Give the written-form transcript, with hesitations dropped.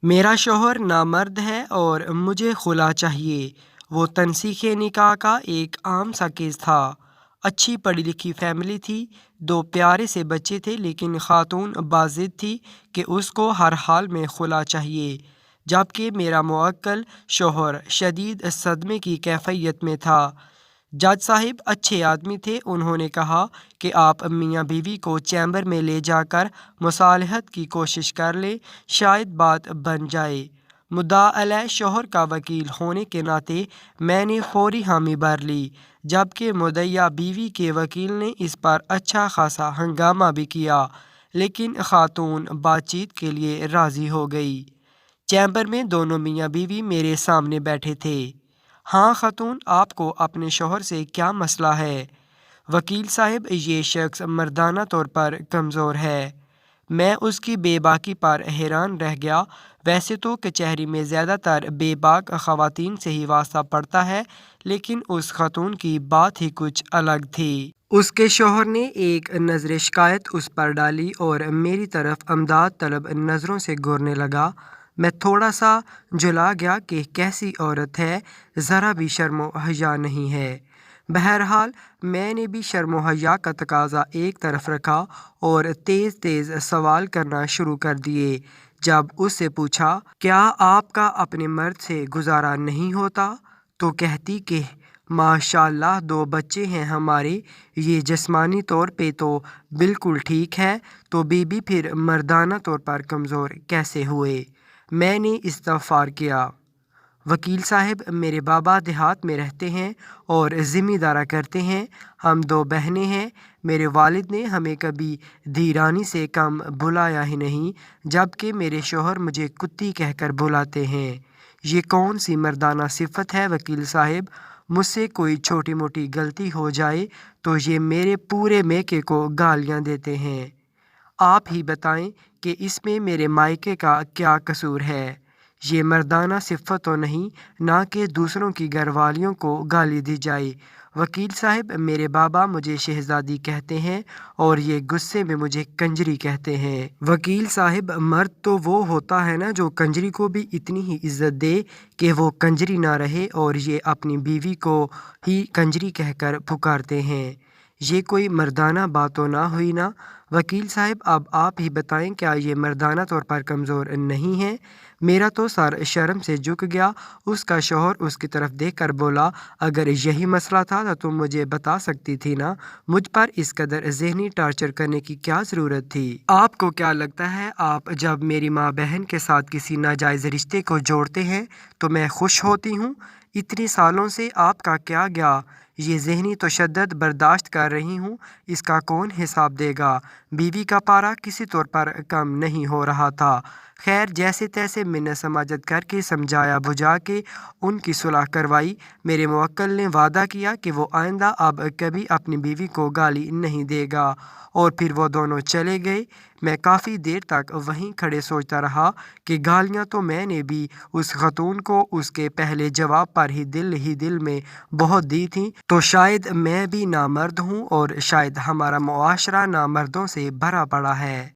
میرا شوہر نامرد ہے اور مجھے خلا چاہیے۔ وہ تنسیخ نکاح کا ایک عام سا کیس تھا۔ اچھی پڑھی لکھی فیملی تھی، دو پیارے سے بچے تھے، لیکن خاتون باضد تھی کہ اس کو ہر حال میں خلا چاہیے، جبکہ میرا موکل شوہر شدید صدمے کی کیفیت میں تھا۔ جج صاحب اچھے آدمی تھے۔ انہوں نے کہا کہ آپ میاں بیوی کو چیمبر میں لے جا کر مصالحت کی کوشش کر لیں، شاید بات بن جائے۔ مدعا علیہ شوہر کا وکیل ہونے کے ناطے میں نے فوری حامی بھر لی، جبکہ مدعیہ بیوی کے وکیل نے اس پر اچھا خاصا ہنگامہ بھی کیا، لیکن خاتون بات چیت کے لیے راضی ہو گئی۔ چیمبر میں دونوں میاں بیوی میرے سامنے بیٹھے تھے۔ ہاں خاتون، آپ کو اپنے شوہر سے کیا مسئلہ ہے؟ وکیل صاحب، یہ شخص مردانہ طور پر کمزور ہے۔ میں اس کی بے باکی پر حیران رہ گیا۔ ویسے تو کچہری میں زیادہ تر بے باک خواتین سے ہی واسطہ پڑتا ہے، لیکن اس خاتون کی بات ہی کچھ الگ تھی۔ اس کے شوہر نے ایک نظر شکایت اس پر ڈالی اور میری طرف امداد طلب نظروں سے گھورنے لگا۔ میں تھوڑا سا جھلا گیا کہ کیسی عورت ہے، ذرا بھی شرم و حیا نہیں ہے۔ بہرحال میں نے بھی شرم و حیا کا تقاضا ایک طرف رکھا اور تیز تیز سوال کرنا شروع کر دیے۔ جب اس سے پوچھا، کیا آپ کا اپنے مرد سے گزارا نہیں ہوتا؟ تو کہتی کہ ماشاء اللہ 2 بچے ہیں ہمارے، یہ جسمانی طور پہ تو بالکل ٹھیک ہے، تو بیوی پھر مردانہ طور پر کمزور کیسے ہوئے؟ میں نے استغفار کیا۔ وکیل صاحب، میرے بابا دیہات میں رہتے ہیں اور زمینداری کرتے ہیں۔ ہم 2 بہنیں ہیں۔ میرے والد نے ہمیں کبھی دھی رانی سے کم بلایا ہی نہیں، جبکہ میرے شوہر مجھے کتی کہہ کر بلاتے ہیں۔ یہ کون سی مردانہ صفت ہے وکیل صاحب؟ مجھ سے کوئی چھوٹی موٹی غلطی ہو جائے تو یہ میرے پورے میکے کو گالیاں دیتے ہیں۔ آپ ہی بتائیں کہ اس میں میرے مائکے کا کیا قصور ہے؟ یہ مردانہ صفت تو نہیں، نہ کہ دوسروں کی گھر والیوں کو گالی دی جائے۔ وکیل صاحب، میرے بابا مجھے شہزادی کہتے ہیں اور یہ غصے میں مجھے کنجری کہتے ہیں۔ وکیل صاحب، مرد تو وہ ہوتا ہے نا جو کنجری کو بھی اتنی ہی عزت دے کہ وہ کنجری نہ رہے، اور یہ اپنی بیوی کو ہی کنجری کہہ کر پکارتے ہیں۔ یہ کوئی مردانہ بات تو نہ ہوئی نا؟ وکیل صاحب، اب آپ ہی بتائیں، کیا یہ مردانہ طور پر کمزور نہیں ہے؟ میرا تو سر شرم سے جھک گیا۔ اس کا شوہر اس کی طرف دیکھ کر بولا، اگر یہی مسئلہ تھا تو تم مجھے بتا سکتی تھی نا، مجھ پر اس قدر ذہنی ٹارچر کرنے کی کیا ضرورت تھی؟ آپ کو کیا لگتا ہے آپ جب میری ماں بہن کے ساتھ کسی ناجائز رشتے کو جوڑتے ہیں تو میں خوش ہوتی ہوں؟ اتنے سالوں سے آپ کا کیا گیا؟ یہ ذہنی تشدد برداشت کر رہی ہوں، اس کا کون حساب دے گا؟ بیوی کا پارا کسی طور پر کم نہیں ہو رہا تھا۔ خیر، جیسے تیسے منت سماجت کر کے سمجھایا بجھا کے ان کی صلح کروائی۔ میرے موکل نے وعدہ کیا کہ وہ آئندہ اب کبھی اپنی بیوی کو گالی نہیں دے گا، اور پھر وہ دونوں چلے گئے۔ میں کافی دیر تک وہیں کھڑے سوچتا رہا کہ گالیاں تو میں نے بھی اس خاتون کو اس کے پہلے جواب پر ہی دل میں بہت دی تھیں، تو شاید میں بھی نامرد ہوں، اور شاید ہمارا معاشرہ نامردوں سے بھرا پڑا ہے۔